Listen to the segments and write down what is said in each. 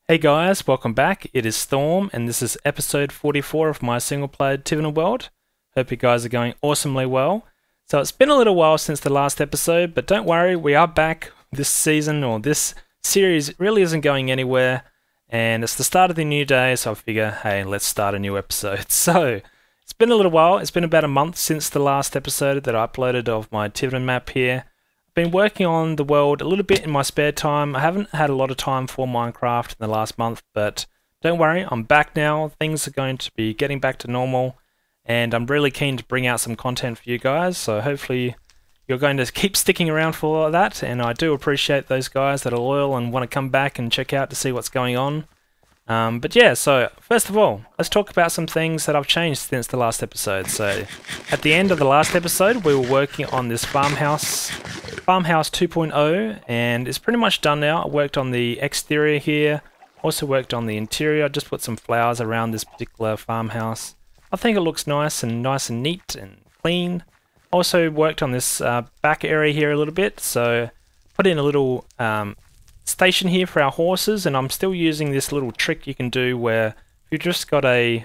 Hey guys, welcome back. It is Storm, and this is episode 44 of my single-player Tiveden world. Hope you guys are going awesomely well. So it's been a little while since the last episode, but don't worry, we are back. This season, or this series, really isn't going anywhere, and it's the start of the new day, so I figure, hey, let's start a new episode. So, it's been a little while. It's been about a month since the last episode that I uploaded of my Tiveden map here. Been working on the world a little bit in my spare time. I haven't had a lot of time for Minecraft in the last month, but don't worry, I'm back now. Things are going to be getting back to normal, and I'm really keen to bring out some content for you guys, so hopefully you're going to keep sticking around for all of that, and I do appreciate those guys that are loyal and want to come back and check out to see what's going on. But yeah, so first of all, let's talk about some things that I've changed since the last episode. So at the end of the last episode, we were working on this farmhouse 2.0, and it's pretty much done now. I worked on the exterior here, also worked on the interior. I just put some flowers around this particular farmhouse. I think it looks nice and neat and clean. Also worked on this back area here a little bit, so put in a little station here for our horses, and I'm still using this little trick you can do where if you've just got a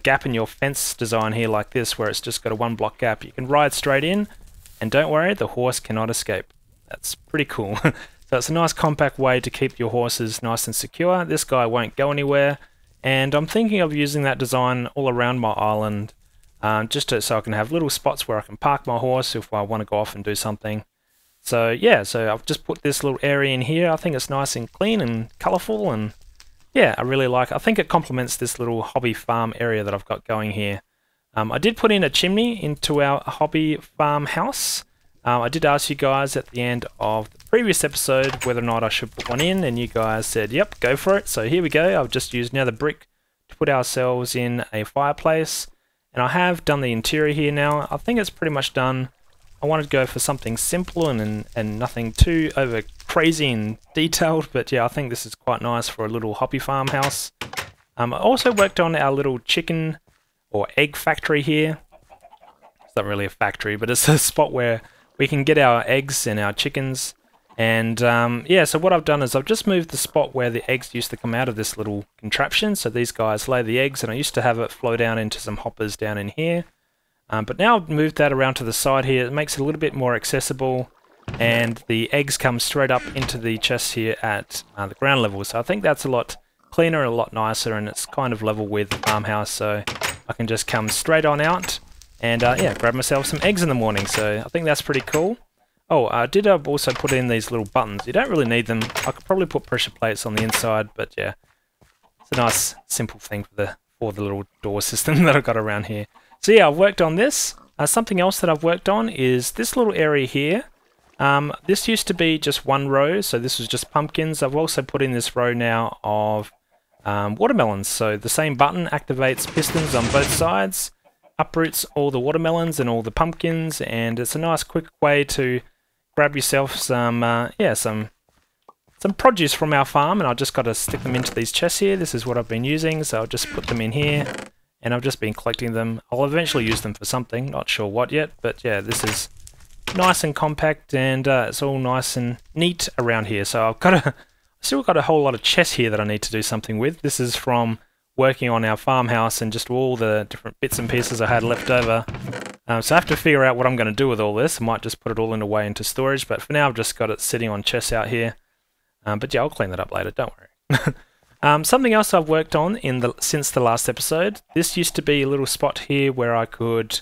gap in your fence design here like this, where it's just got a 1 block gap, you can ride straight in, and don't worry, the horse cannot escape. That's pretty cool. So it's a nice compact way to keep your horses nice and secure. This guy won't go anywhere, and I'm thinking of using that design all around my island, so I can have little spots where I can park my horse if I want to go off and do something. So yeah, so I've just put this little area in here. I think it's nice and clean and colourful, and yeah, I really like it. I think it complements this little hobby farm area that I've got going here. I did put in a chimney into our hobby farmhouse. I did ask you guys at the end of the previous episode whether or not I should put one in, and you guys said, yep, go for it. So here we go. I've just used another brick to put ourselves in a fireplace, and I have done the interior here now. I think it's pretty much done. I wanted to go for something simple and nothing too over crazy and detailed, but yeah, I think this is quite nice for a little hobby farmhouse. I also worked on our little chicken or egg factory here. It's not really a factory, but it's a spot where we can get our eggs and our chickens. And yeah, so what I've done is I've just moved the spot where the eggs used to come out of this little contraption. So these guys lay the eggs, and I used to have it flow down into some hoppers down in here. But now I've moved that around to the side here. It makes it a little bit more accessible, and the eggs come straight up into the chests here at the ground level. So I think that's a lot cleaner, a lot nicer, and it's kind of level with the farmhouse, so I can just come straight on out and yeah, grab myself some eggs in the morning. So I think that's pretty cool. Oh, I did also put in these little buttons. You don't really need them. I could probably put pressure plates on the inside, but yeah, it's a nice simple thing for the little door system that I've got around here. So yeah, I've worked on this. Something else that I've worked on is this little area here. This used to be just one row, so this was just pumpkins. I've also put in this row now of watermelons. So the same button activates pistons on both sides, uproots all the watermelons and all the pumpkins, and it's a nice quick way to grab yourself some produce from our farm, and I've just got to stick them into these chests here. This is what I've been using, so I'll just put them in here. And I've just been collecting them. I'll eventually use them for something, not sure what yet, but yeah, this is nice and compact, and it's all nice and neat around here. So I've still got a whole lot of chests here that I need to do something with. This is from working on our farmhouse and just all the different bits and pieces I had left over. So I have to figure out what I'm going to do with all this. I might just put it all away into storage, but for now I've just got it sitting on chests out here. But yeah, I'll clean that up later, don't worry. Something else I've worked on since the last episode. This used to be a little spot here where I could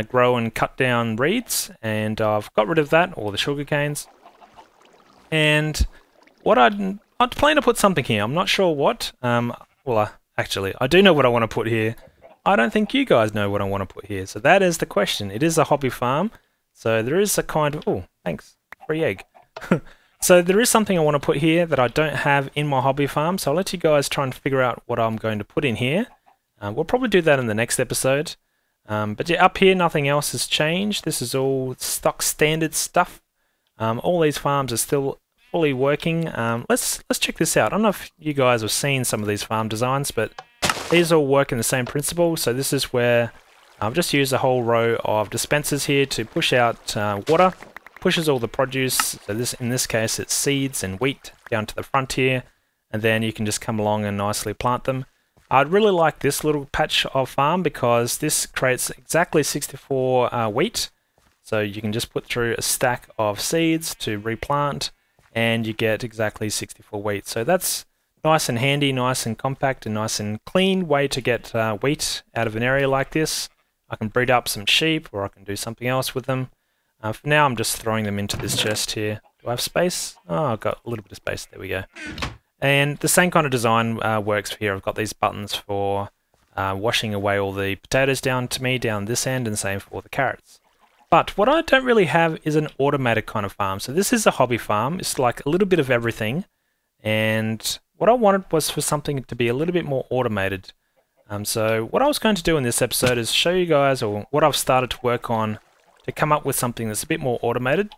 grow and cut down reeds, and I've got rid of that, or the sugar canes. And what I'd plan to put something here. I'm not sure what. Actually, I do know what I want to put here. I don't think you guys know what I want to put here. So that is the question. It is a hobby farm, so there is a kind of... Oh, thanks. Free egg. So there is something I want to put here that I don't have in my hobby farm, so I'll let you guys try and figure out what I'm going to put in here. We'll probably do that in the next episode. But yeah, up here nothing else has changed. This is all stock standard stuff. All these farms are still fully working. Let's check this out. I don't know if you guys have seen some of these farm designs, but these all work in the same principle. So this is where I've just used a whole row of dispensers here to push out water. Pushes all the produce, so in this case it's seeds and wheat, down to the front here. and then you can just come along and nicely plant them. I'd really like this little patch of farm because this creates exactly 64 wheat. So you can just put through a stack of seeds to replant, and you get exactly 64 wheat. So that's nice and handy, nice and compact, and nice and clean way to get wheat out of an area like this. I can breed up some sheep, or I can do something else with them. For now, I'm just throwing them into this chest here. Do I have space? Oh, I've got a little bit of space. There we go. And the same kind of design works here. I've got these buttons for washing away all the potatoes down to me down this end, and same for the carrots. But what I don't really have is an automated kind of farm. So this is a hobby farm. It's like a little bit of everything. And what I wanted was for something to be a little bit more automated. So what I was going to do in this episode is show you guys, or what I've started to work on, to come up with something that's a bit more automated.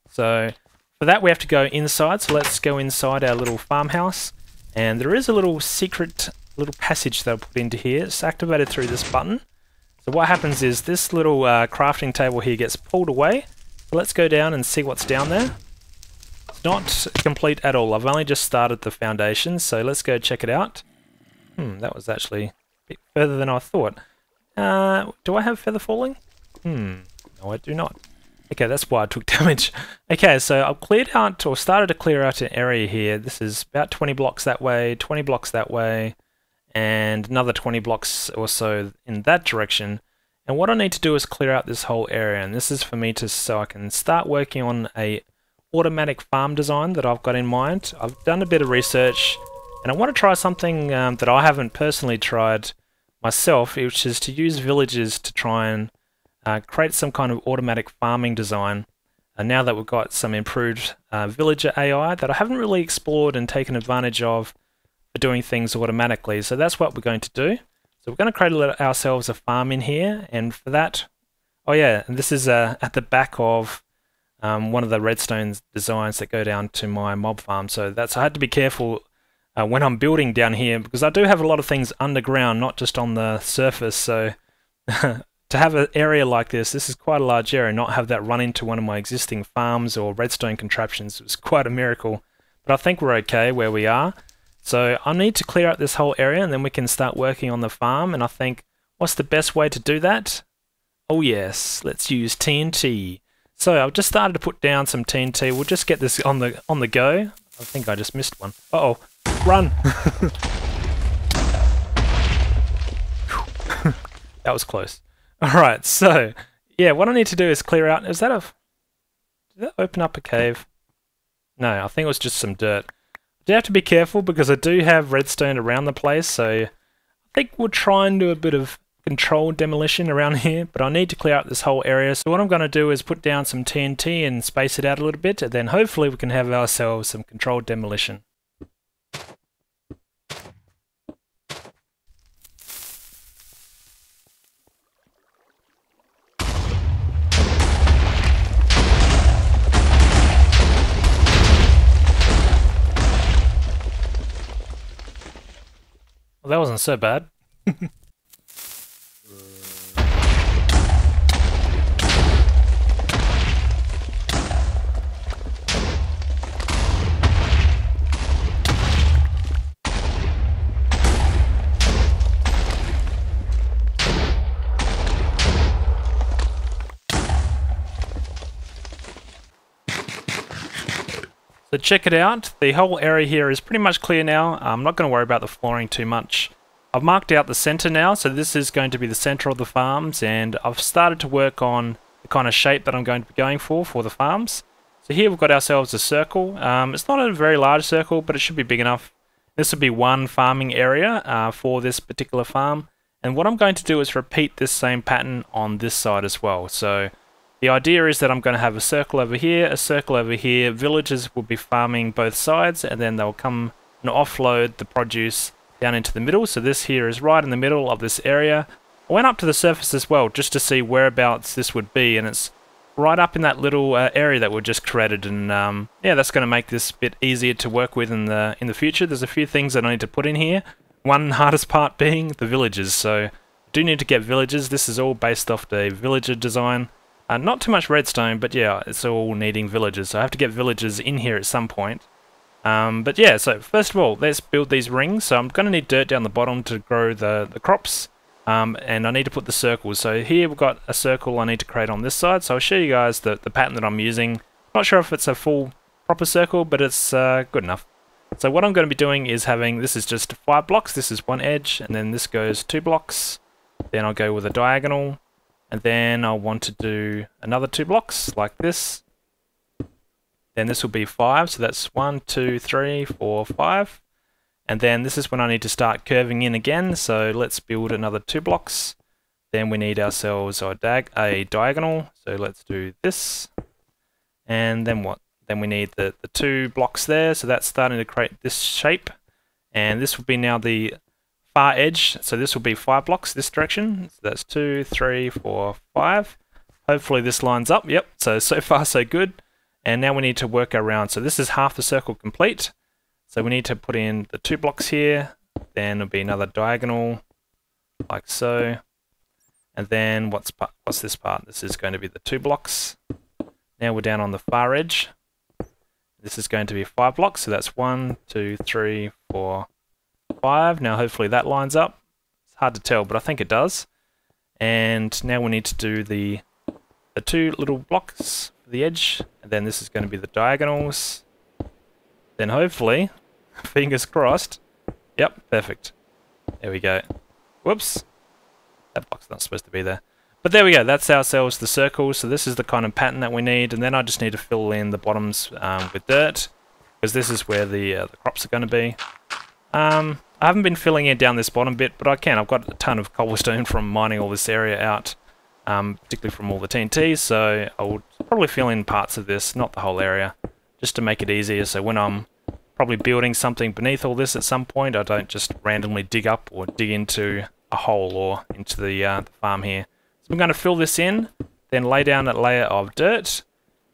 So for that we have to go inside. So let's go inside our little farmhouse. And there is a little secret little passage that I'll put into here. It's activated through this button. So what happens is this little crafting table here gets pulled away. So let's go down and see what's down there. It's not complete at all. I've only just started the foundations, so let's go check it out. That was actually a bit further than I thought. Do I have feather falling? No, I do not. Okay, that's why I took damage. Okay, so I've cleared out, or started to clear out an area here. This is about 20 blocks that way, 20 blocks that way, and another 20 blocks or so in that direction. And what I need to do is clear out this whole area, and this is for me to, so I can start working on a automatic farm design that I've got in mind. I've done a bit of research, and I want to try something that I haven't personally tried myself, which is to use villages to try and create some kind of automatic farming design. And now that we've got some improved villager AI that I haven't really explored and taken advantage of for doing things automatically. So that's what we're going to do. So we're going to create ourselves a farm in here, and for that, oh yeah, and this is at the back of one of the redstone designs that go down to my mob farm. So that's, I had to be careful when I'm building down here, because I do have a lot of things underground, not just on the surface. So to have an area like this is quite a large area, not have that run into one of my existing farms or redstone contraptions was quite a miracle. But I think we're okay where we are. So I need to clear out this whole area, and then we can start working on the farm. And I think, what's the best way to do that? Oh yes, let's use TNT. So I've just started to put down some TNT. We'll just get this on the go. I think I just missed one. Uh-oh, run! That was close. Alright, so, yeah, what I need to do is clear out... Did that open up a cave? No, I think it was just some dirt. I do have to be careful because I do have redstone around the place, so I think we'll try and do a bit of controlled demolition around here, but I need to clear out this whole area. So what I'm going to do is put down some TNT and space it out a little bit, and then hopefully we can have ourselves some controlled demolition. Well, that wasn't so bad. So check it out, the whole area here is pretty much clear now. I'm not going to worry about the flooring too much. I've marked out the center now, so this is going to be the center of the farms, and I've started to work on the kind of shape that I'm going to be going for the farms. So here we've got ourselves a circle. It's not a very large circle, but it should be big enough. This will be one farming area for this particular farm, and what I'm going to do is repeat this same pattern on this side as well. So the idea is that I'm going to have a circle over here, a circle over here. Villagers will be farming both sides, and then they'll come and offload the produce down into the middle. So this here is right in the middle of this area. I went up to the surface as well just to see whereabouts this would be, and it's right up in that little area that we just created. And yeah, that's going to make this a bit easier to work with in the future. There's a few things that I need to put in here. One hardest part being the villagers. So I do need to get villagers. This is all based off the villager design. Not too much redstone, but yeah, it's all needing villagers. So I have to get villagers in here at some point. But yeah, so first of all, let's build these rings. So I'm going to need dirt down the bottom to grow the crops. And I need to put the circles. So here we've got a circle I need to create on this side. So I'll show you guys the pattern that I'm using. Not sure if it's a full proper circle, but it's good enough. So what I'm going to be doing is having, this is just 5 blocks. This is one edge, and then this goes 2 blocks. Then I'll go with a diagonal, and then I'll want to do another 2 blocks like this. Then this will be 5, so that's 1, 2, 3, 4, 5. And then this is when I need to start curving in again, so let's build another 2 blocks. Then we need ourselves a diagonal, so let's do this. And then what? Then we need the 2 blocks there, so that's starting to create this shape. And this will be now the far edge, so this will be 5 blocks this direction. So that's 2, 3, 4, 5. Hopefully this lines up, yep, so far so good. And now we need to work around, so this is half the circle complete. So we need to put in the 2 blocks here, then there'll be another diagonal, like so. And then what's this part? This is going to be the 2 blocks. Now we're down on the far edge. This is going to be 5 blocks, so that's 1, 2, 3, 4, 5. Now hopefully that lines up. It's hard to tell, but I think it does. And now we need to do the 2 little blocks for the edge, and then this is going to be the diagonals. Then hopefully, fingers crossed, yep, perfect. There we go. Whoops, that block's not supposed to be there. But there we go, that's ourselves the circle, so this is the kind of pattern that we need, and then I just need to fill in the bottoms with dirt, because this is where the crops are going to be. I haven't been filling in down this bottom bit, but I can. I've got a ton of cobblestone from mining all this area out, particularly from all the TNT, so I will probably fill in parts of this, not the whole area, just to make it easier, so when I'm probably building something beneath all this at some point, I don't just randomly dig up or dig into a hole or into the farm here. So I'm going to fill this in, then lay down a layer of dirt,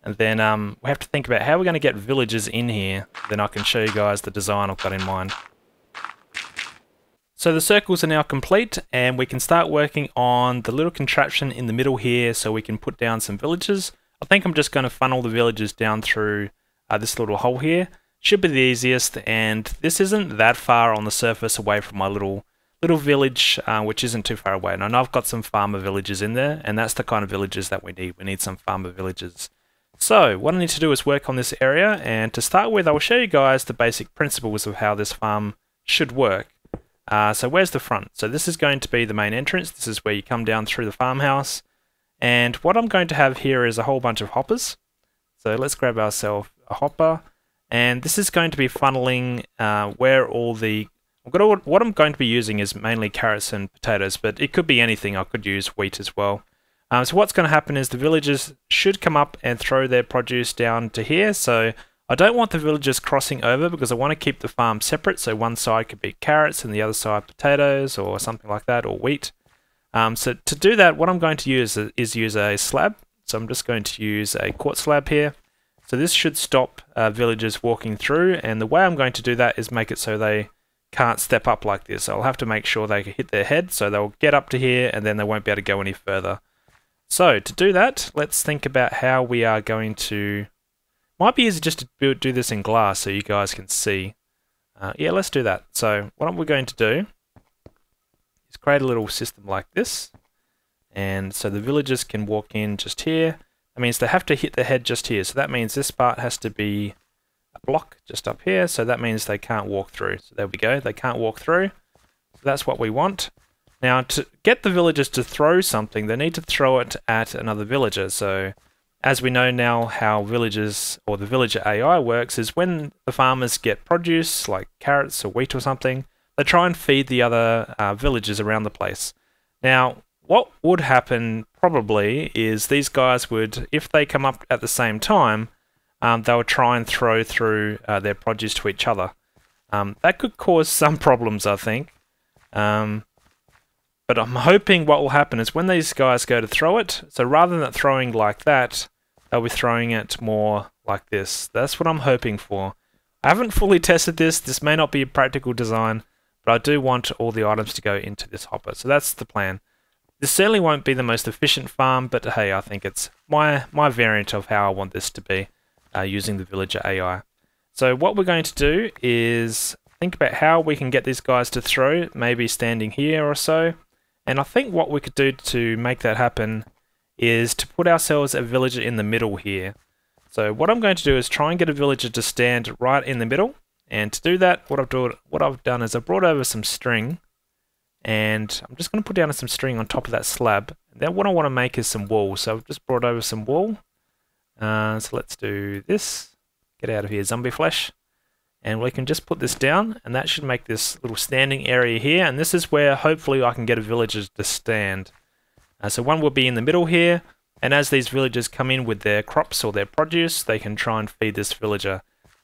and then we have to think about how we're going to get villagers in here. Then I can show you guys the design I've got in mind. So the circles are now complete, and we can start working on the little contraption in the middle here so we can put down some villagers. I think I'm just going to funnel the villagers down through this little hole here. Should be the easiest, and this isn't that far on the surface away from my little village, which isn't too far away. And I know I've got some farmer villages in there, and that's the kind of villages that we need. We need some farmer villages. So what I need to do is work on this area, and to start with, I will show you guys the basic principles of how this farm should work. So where's the front? So this is going to be the main entrance. This is where you come down through the farmhouse. And what I'm going to have here is a whole bunch of hoppers. So let's grab ourselves a hopper. And this is going to be funneling where all the... what I'm going to be using is mainly carrots and potatoes, but it could be anything. I could use wheat as well. So what's going to happen is the villagers should come up and throw their produce down to here. So I don't want the villagers crossing over because I want to keep the farm separate. So one side could be carrots and the other side potatoes or something like that, or wheat. So to do that, what I'm going to use is use a slab. So I'm just going to use a quartz slab here. So this should stop villagers walking through, and the way I'm going to do that is make it so they can't step up like this. I'll have to make sure they hit their head, so they'll get up to here and then they won't be able to go any further. So to do that, let's think about how we are going to... Might be easy just to do this in glass so you guys can see. Yeah, let's do that. So what we're going to do is create a little system like this, and so the villagers can walk in just here. That means they have to hit their head just here. So that means this part has to be a block just up here. So that means they can't walk through. So there we go. They can't walk through. So that's what we want. Now to get the villagers to throw something, they need to throw it at another villager. So as we know now how villagers or the villager AI works is when the farmers get produce like carrots or wheat or something, they try and feed the other villagers around the place. Now what would happen probably is these guys would, if they come up at the same time, they would try and throw through their produce to each other. That could cause some problems, I think. But I'm hoping what will happen is when these guys go to throw it, so rather than throwing like that, they'll be throwing it more like this. That's what I'm hoping for. I haven't fully tested this. This may not be a practical design, but I do want all the items to go into this hopper. So that's the plan. This certainly won't be the most efficient farm, but hey, I think it's my variant of how I want this to be using the villager AI. So what we're going to do is think about how we can get these guys to throw, maybe standing here or so. And I think what we could do to make that happen is to put ourselves a villager in the middle here. So what I'm going to do is try and get a villager to stand right in the middle. And to do that, what I've done is I've brought over some string. And I'm just going to put down some string on top of that slab. And then what I want to make is some wool. So I've just brought over some wool. So let's do this. Get out of here, zombie flesh. And we can just put this down, and that should make this little standing area here. And this is where hopefully I can get a villager to stand. So one will be in the middle here, and as these villagers come in with their crops or their produce, they can try and feed this villager.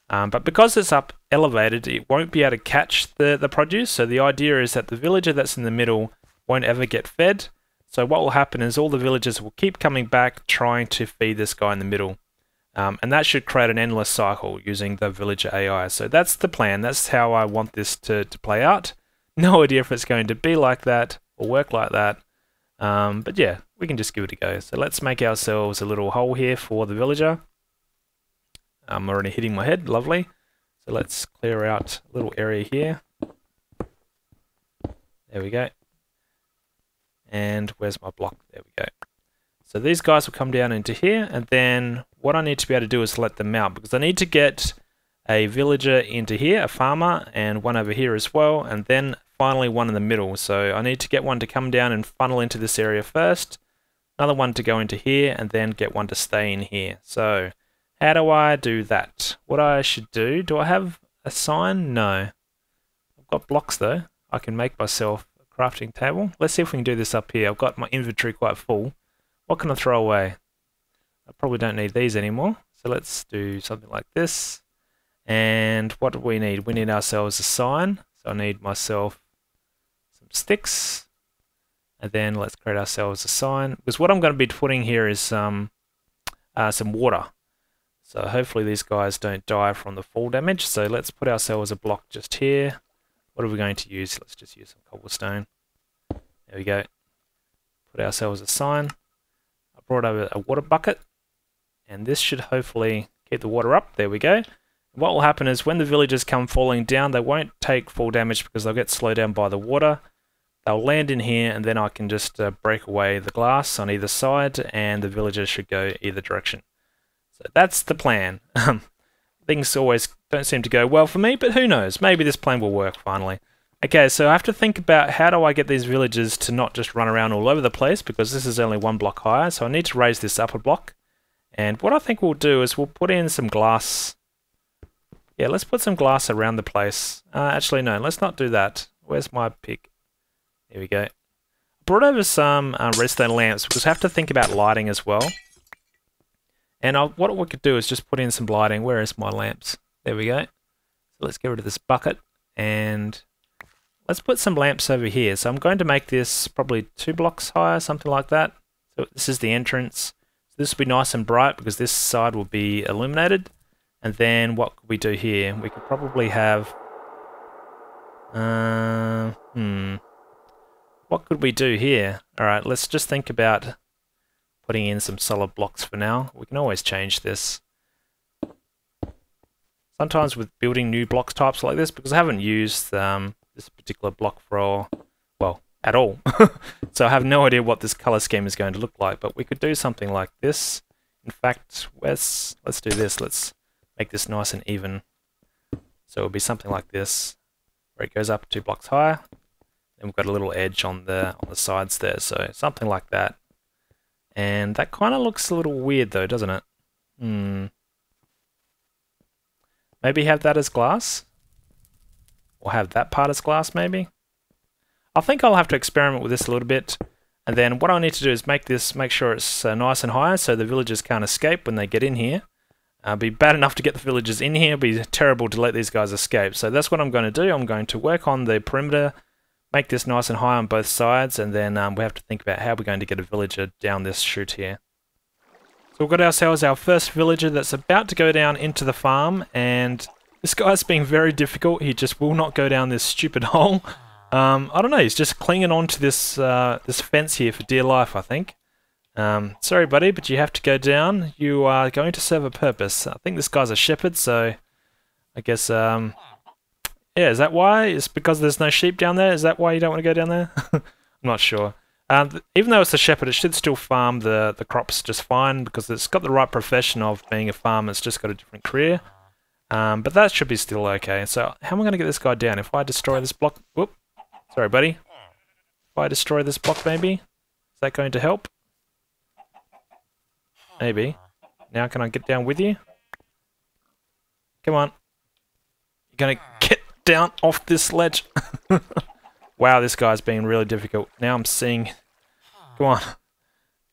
But because it's up elevated, it won't be able to catch the produce. So the idea is that the villager that's in the middle won't ever get fed. So what will happen is all the villagers will keep coming back trying to feed this guy in the middle. And that should create an endless cycle using the villager AI. So that's the plan. That's how I want this to play out. No idea if it's going to be like that or work like that. But yeah, we can just give it a go. So let's make ourselves a little hole here for the villager. I'm already hitting my head. Lovely. So let's clear out a little area here. There we go. And where's my block? There we go. So these guys will come down into here, and then what I need to be able to do is let them out, because I need to get a villager into here, a farmer, and one over here as well, and then finally one in the middle. So I need to get one to come down and funnel into this area first, another one to go into here, and then get one to stay in here. So how do I do that? What I should do I have a sign? No. I've got blocks though. I can make myself a crafting table. Let's see if we can do this up here. I've got my inventory quite full. What can I throw away? I probably don't need these anymore. So let's do something like this. And what do we need? We need ourselves a sign. So I need myself some sticks. And then let's create ourselves a sign. Because what I'm going to be putting here is some water. So hopefully these guys don't die from the fall damage. So let's put ourselves a block just here. What are we going to use? Let's just use some cobblestone. There we go. Put ourselves a sign. Brought over a water bucket, and this should hopefully keep the water up. There we go. What will happen is when the villagers come falling down, they won't take full damage because they'll get slowed down by the water. They'll land in here, and then I can just break away the glass on either side, and the villagers should go either direction. So that's the plan. Things always don't seem to go well for me, but who knows? Maybe this plan will work finally. Okay, so I have to think about how do I get these villagers to not just run around all over the place, because this is only one block higher, so I need to raise this up a block. And what I think we'll do is we'll put in some glass. Yeah, let's put some glass around the place. Actually, no, let's not do that. Where's my pick? Here we go. I brought over some redstone lamps, because I have to think about lighting as well. And what we could do is just put in some lighting. Where is my lamps? There we go. So let's get rid of this bucket, and let's put some lamps over here. So I'm going to make this probably 2 blocks higher, something like that. So this is the entrance. So this will be nice and bright because this side will be illuminated. And then what could we do here? We could probably have... What could we do here? Alright, let's just think about putting in some solid blocks for now. We can always change this. Sometimes with building new block types like this, because I haven't used... this particular block for, well, at all. So I have no idea what this color scheme is going to look like, but we could do something like this. In fact, let's do this. Let's make this nice and even. So it'll be something like this, where it goes up 2 blocks higher. Then we've got a little edge on the sides there, so something like that. And that kind of looks a little weird though, doesn't it? Maybe have that as glass? Or have that part as glass, maybe? I think I'll have to experiment with this a little bit. And then what I need to do is make sure it's nice and high so the villagers can't escape when they get in here. It'd be bad enough to get the villagers in here, it'd be terrible to let these guys escape. So that's what I'm going to do. I'm going to work on the perimeter, make this nice and high on both sides, and then we have to think about how we're going to get a villager down this chute here. So we've got ourselves our first villager that's about to go down into the farm, and this guy's being very difficult. He just will not go down this stupid hole. I don't know, he's just clinging on to this this fence here for dear life, I think. Sorry buddy, but you have to go down. You are going to serve a purpose. I think this guy's a shepherd, so I guess, yeah, is that why? It's because there's no sheep down there? Is that why you don't want to go down there? I'm not sure. Even though it's a shepherd, it should still farm the crops just fine because it's got the right profession of being a farmer. It's just got a different career. But that should be still okay. So how am I going to get this guy down? If I destroy this block... Whoop. Sorry, buddy. If I destroy this block, maybe? Is that going to help? Maybe. Now can I get down with you? Come on. You're going to get down off this ledge. Wow, this guy's being really difficult. Now I'm seeing... Come on.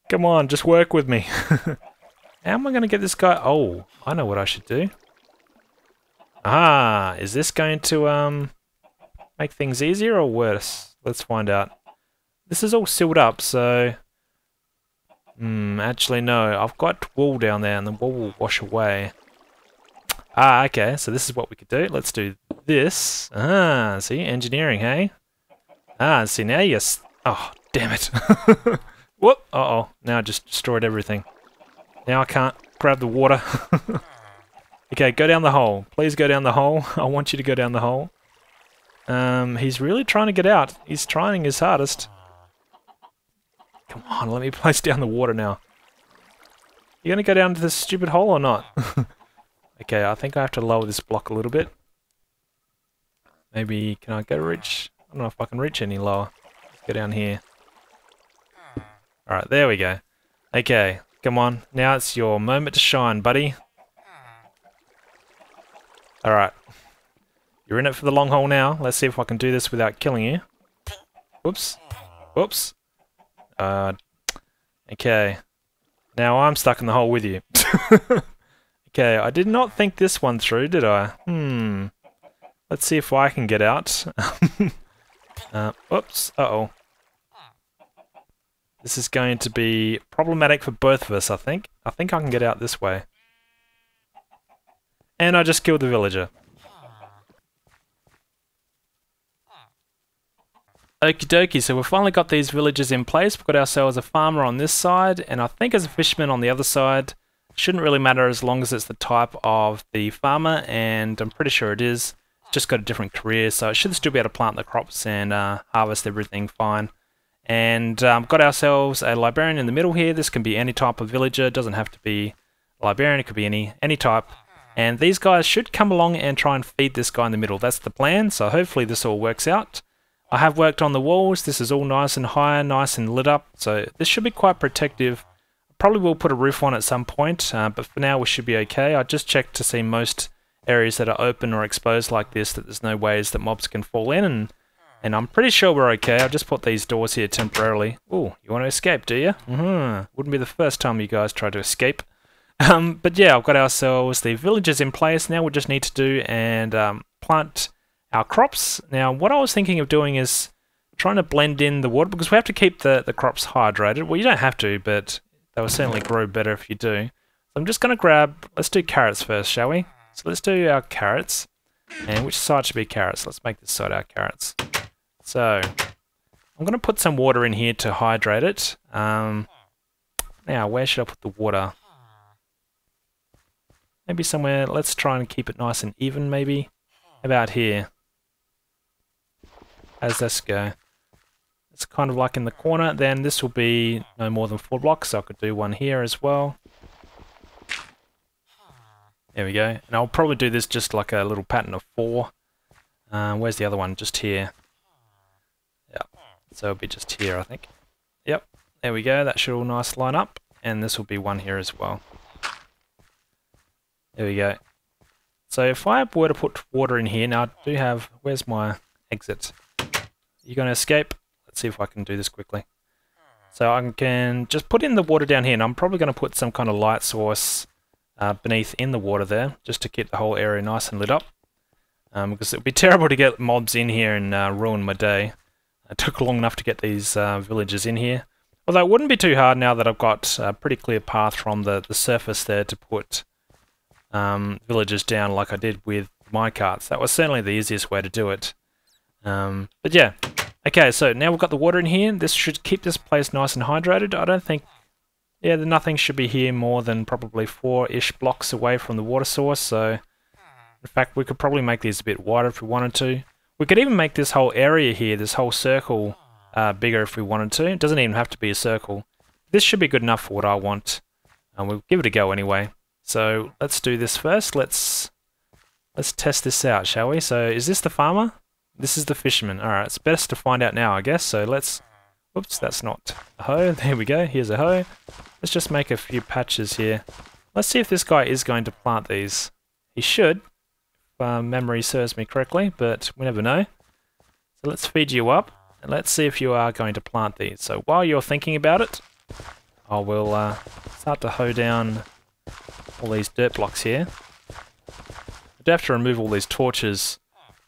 Come on, just work with me. How am I going to get this guy... Oh, I know what I should do. Ah, is this going to make things easier or worse? Let's find out. This is all sealed up, so... actually no, I've got wool down there and the wool will wash away. Ah, okay, so this is what we could do. Let's do this. Ah, see, engineering, hey? Ah, see, now yes. Oh, damn it. Whoop, uh-oh, now I just destroyed everything. Now I can't grab the water. Okay, go down the hole. Please go down the hole. I want you to go down the hole. He's really trying to get out. He's trying his hardest. Come on, let me place down the water now. You gonna go down to this stupid hole or not? Okay, I think I have to lower this block a little bit. Maybe, can I go reach? I don't know if I can reach any lower. Let's go down here. Alright, there we go. Okay, come on. Now it's your moment to shine, buddy. Alright. You're in it for the long haul now. Let's see if I can do this without killing you. Whoops. Whoops. Okay. Now I'm stuck in the hole with you. Okay, I did not think this one through, did I? Let's see if I can get out. Oops. Uh-oh. This is going to be problematic for both of us, I think. I think I can get out this way. And I just killed the villager. Okie dokie, so we've finally got these villagers in place. We've got ourselves a farmer on this side, and I think as a fisherman on the other side. Shouldn't really matter as long as it's the type of the farmer, and I'm pretty sure it is. It's just got a different career, so it should still be able to plant the crops and harvest everything fine. And got ourselves a librarian in the middle here. This can be any type of villager. It doesn't have to be a librarian. It could be any type. And these guys should come along and try and feed this guy in the middle. That's the plan, so hopefully this all works out. I have worked on the walls. This is all nice and high, nice and lit up, so this should be quite protective. Probably will put a roof on at some point, but for now we should be okay. I just checked to see most areas that are open or exposed like this, that there's no ways that mobs can fall in, and I'm pretty sure we're okay. I've just put these doors here temporarily. Ooh, you want to escape, do you? Wouldn't be the first time you guys try to escape. But yeah, I've got ourselves the villagers in place. Now we just need to do and plant our crops. Now what I was thinking of doing is trying to blend in the water, because we have to keep the crops hydrated. Well, you don't have to, but they will certainly grow better if you do. So I'm just going to grab, let's do carrots first, shall we? So let's do our carrots. And which side should be carrots? Let's make this side our carrots. So I'm going to put some water in here to hydrate it. Now, where should I put the water? Maybe somewhere, let's try and keep it nice and even maybe. About here. How's this go? It's kind of like in the corner. Then this will be no more than 4 blocks, so I could do one here as well. There we go. And I'll probably do this just like a little pattern of 4. Where's the other one? Just here. Yep. So it'll be just here, I think. Yep. There we go. That should all nice line up. And this will be one here as well. There we go. So if I were to put water in here, now I do have... Where's my exit? You're going to escape? Let's see if I can do this quickly. So I can just put in the water down here, and I'm probably going to put some kind of light source beneath in the water there, just to keep the whole area nice and lit up. Because it would be terrible to get mobs in here and ruin my day. It took long enough to get these villagers in here. Although it wouldn't be too hard now that I've got a pretty clear path from the surface there to put villagers down like I did with my carts. That was certainly the easiest way to do it. But yeah. Okay, so now we've got the water in here. This should keep this place nice and hydrated. I don't think... Yeah, nothing should be here more than probably 4-ish blocks away from the water source, so... In fact, we could probably make these a bit wider if we wanted to. We could even make this whole area here, this whole circle, bigger if we wanted to. It doesn't even have to be a circle. This should be good enough for what I want. And we'll give it a go anyway. So let's do this first. Let's test this out, shall we? So is this the farmer? This is the fisherman. Alright, it's best to find out now, I guess. So let's... Oops, that's not a hoe. There we go. Here's a hoe. Let's just make a few patches here. Let's see if this guy is going to plant these. He should, if memory serves me correctly, but we never know. So let's feed you up, and let's see if you are going to plant these. So while you're thinking about it, I will start to hoe down all these dirt blocks here. I do have to remove all these torches,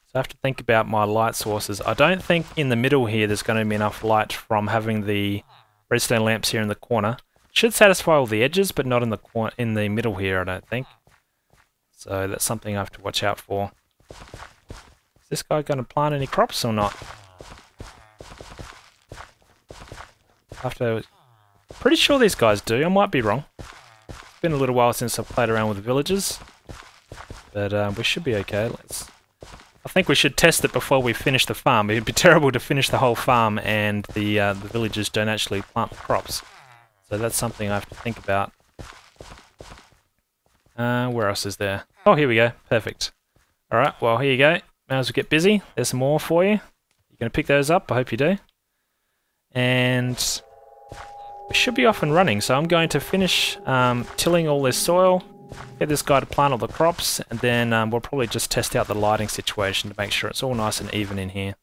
so I have to think about my light sources. I don't think in the middle here there's going to be enough light from having the redstone lamps here in the corner. Should satisfy all the edges, but not in the middle here, I don't think. So that's something I have to watch out for. Is this guy going to plant any crops or not? Pretty sure these guys do. I might be wrong. It's been a little while since I've played around with the villagers, but we should be okay. I think we should test it before we finish the farm. It'd be terrible to finish the whole farm and the villagers don't actually plant the crops. So that's something I have to think about. Where else is there? Oh, here we go. Perfect. Alright, well, here you go. Now as we get busy, there's some more for you. You're going to pick those up? I hope you do. And we should be off and running. So I'm going to finish tilling all this soil, get this guy to plant all the crops, and then we'll probably just test out the lighting situation to make sure it's all nice and even in here.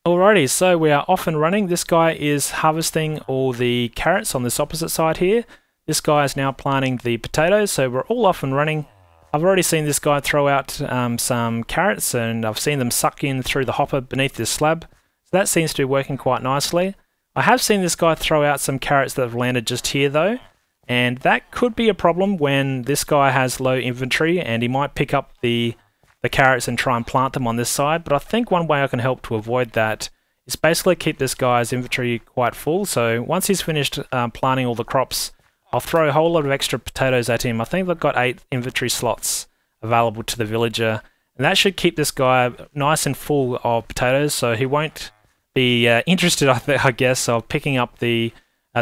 Alrighty, so we are off and running. This guy is harvesting all the carrots on this opposite side here. This guy is now planting the potatoes, so we're all off and running. I've already seen this guy throw out some carrots, and I've seen them suck in through the hopper beneath this slab. So that seems to be working quite nicely. I have seen this guy throw out some carrots that have landed just here though, and that could be a problem when this guy has low inventory and he might pick up the carrots and try and plant them on this side. But I think one way I can help to avoid that is basically keep this guy's inventory quite full. So once he's finished planting all the crops, I'll throw a whole lot of extra potatoes at him. I think they've got 8 inventory slots available to the villager, and that should keep this guy nice and full of potatoes, so he won't be interested, I guess, of picking up the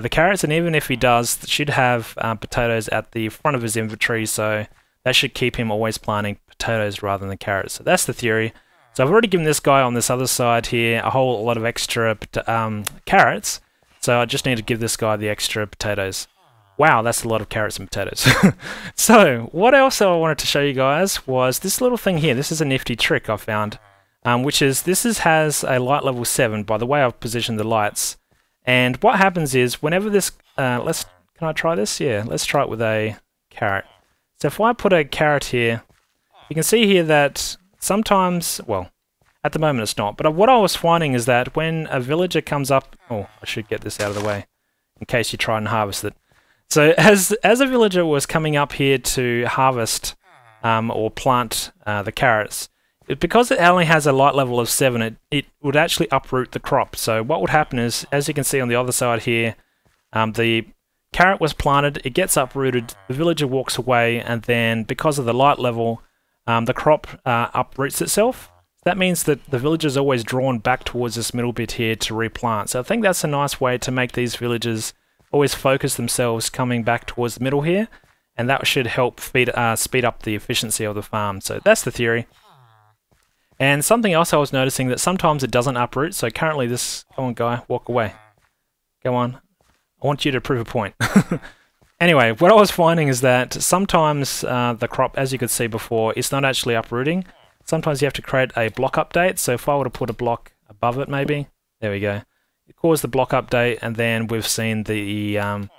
carrots. And even if he does, should have potatoes at the front of his inventory, so that should keep him always planting potatoes rather than carrots. So that's the theory. So I've already given this guy on this other side here a whole lot of extra carrots, so I just need to give this guy the extra potatoes. Wow, that's a lot of carrots and potatoes. So, what else I wanted to show you guys was this little thing here. This is a nifty trick I found, which is has a light level 7 by the way I've positioned the lights. And what happens is whenever this, can I try this? Yeah, let's try it with a carrot. So if I put a carrot here, you can see here that sometimes, well, at the moment it's not, but what I was finding is that when a villager comes up, oh, I should get this out of the way in case you try and harvest it. So as a villager was coming up here to harvest or plant the carrots, because it only has a light level of 7, it would actually uproot the crop. So what would happen is, as you can see on the other side here, the carrot was planted, it gets uprooted, the villager walks away, and then because of the light level, the crop uproots itself. That means that the villager is always drawn back towards this middle bit here to replant. So I think that's a nice way to make these villagers always focus themselves coming back towards the middle here, and that should help speed up the efficiency of the farm. So that's the theory. And something else I was noticing, that sometimes it doesn't uproot. So currently this, come on guy, walk away. Go on. I want you to prove a point. Anyway, what I was finding is that sometimes the crop, as you could see before, is not actually uprooting. Sometimes you have to create a block update. So if I were to put a block above it maybe, there we go. It caused the block update, and then we've seen the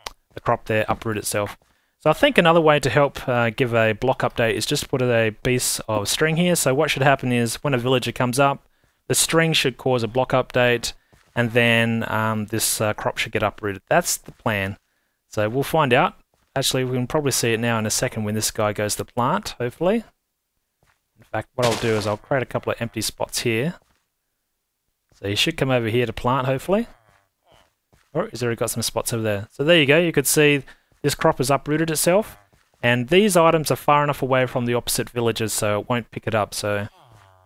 crop there uproot itself. So I think another way to help give a block update is just put a piece of string here. So what should happen is when a villager comes up, the string should cause a block update, and then this crop should get uprooted. That's the plan. So we'll find out. Actually, we can probably see it now in a second when this guy goes to plant, hopefully. In fact, what I'll do is I'll create a couple of empty spots here. So you should come over here to plant, hopefully. Or he's already got some spots over there. So there you go, you could see this crop has uprooted itself. And these items are far enough away from the opposite villages so it won't pick it up, so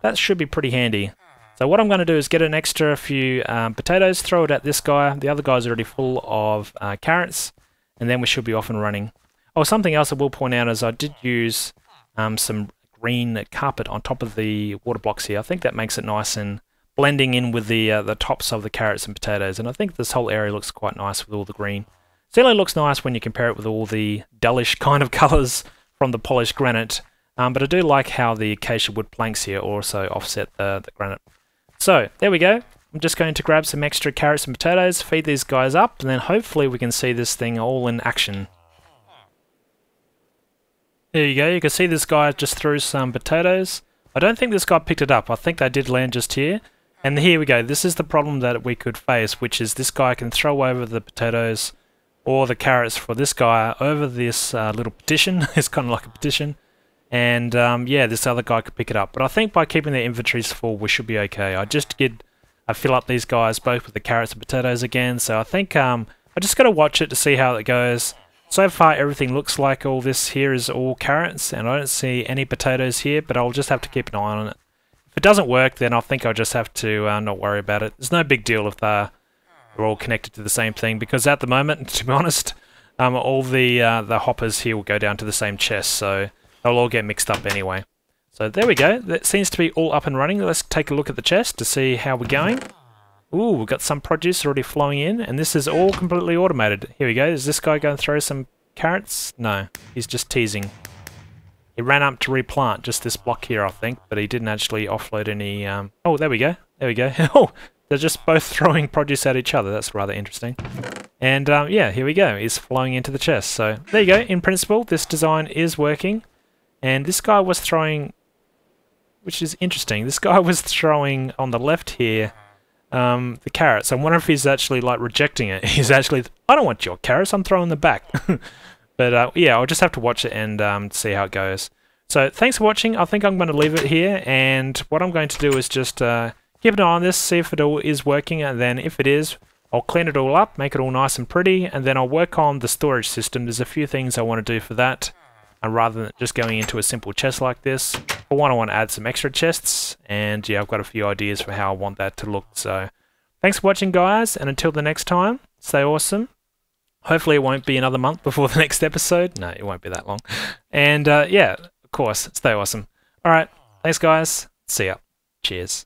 that should be pretty handy. So what I'm going to do is get an extra few potatoes, throw it at this guy. The other guy's already full of carrots, and then we should be off and running. Oh, something else I will point out is I did use some green carpet on top of the water blocks here. I think that makes it nice and blending in with the tops of the carrots and potatoes, and I think this whole area looks quite nice with all the green. Certainly looks nice when you compare it with all the dullish kind of colours from the polished granite, but I do like how the acacia wood planks here also offset the granite. So, there we go. I'm just going to grab some extra carrots and potatoes, feed these guys up, and then hopefully we can see this thing all in action. There you go, you can see this guy just threw some potatoes. I don't think this guy picked it up, I think they did land just here. And here we go, this is the problem that we could face, which is this guy can throw over the potatoes or the carrots for this guy over this little petition. It's kind of like a petition. And yeah, this other guy could pick it up. But I think by keeping their inventories full, we should be okay. I just did fill up these guys both with the carrots and potatoes again. So I think I just got to watch it to see how it goes. So far, everything looks like all this here is all carrots, and I don't see any potatoes here, but I'll just have to keep an eye on it. If it doesn't work, then I think I'll just have to not worry about it. There's no big deal if they're all connected to the same thing, because at the moment, to be honest, all the hoppers here will go down to the same chest, so they'll all get mixed up anyway. So there we go. That seems to be all up and running. Let's take a look at the chest to see how we're going. Ooh, we've got some produce already flowing in, and this is all completely automated. Here we go. Is this guy going to throw some carrots? No, he's just teasing. He ran up to replant just this block here, I think, but he didn't actually offload any... Oh, there we go. There we go. Oh, they're just both throwing produce at each other. That's rather interesting. And yeah, here we go. He's flowing into the chest. So there you go. In principle, this design is working. And this guy was throwing... Which is interesting. This guy was throwing on the left here the carrots. I wonder if he's actually like rejecting it. He's actually, I don't want your carrots, I'm throwing them back. But yeah, I'll just have to watch it and see how it goes. So thanks for watching. I think I'm going to leave it here, and what I'm going to do is just keep an eye on this, see if it all is working, and then if it is, I'll clean it all up, make it all nice and pretty, and then I'll work on the storage system. There's a few things I want to do for that, and rather than just going into a simple chest like this. For one, I want to add some extra chests, and yeah, I've got a few ideas for how I want that to look. So thanks for watching, guys, and until the next time, stay awesome. Hopefully it won't be another month before the next episode. No, it won't be that long. And yeah, of course, stay awesome. Alright, thanks guys. See ya. Cheers.